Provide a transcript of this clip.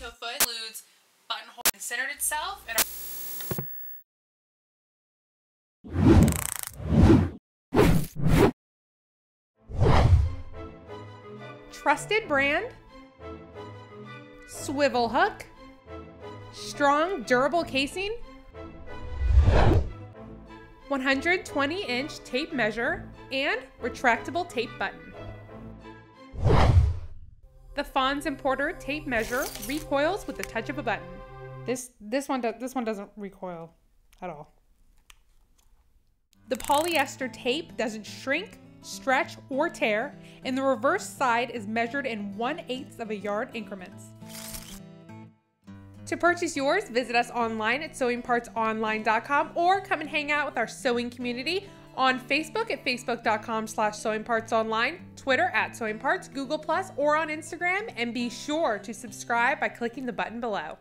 to a foot, includes buttonhole and centered itself. And trusted brand, swivel hook, strong durable casing, 120-inch tape measure, and retractable tape button. The Fons importer tape measure recoils with the touch of a button. This one doesn't recoil at all. The polyester tape doesn't shrink, stretch, or tear, and the reverse side is measured in 1/8 of a yard increments. To purchase yours, visit us online at sewingpartsonline.com or come and hang out with our sewing community on Facebook at facebook.com/sewingpartsonline, Twitter at sewingparts, Google+, or on Instagram, and be sure to subscribe by clicking the button below.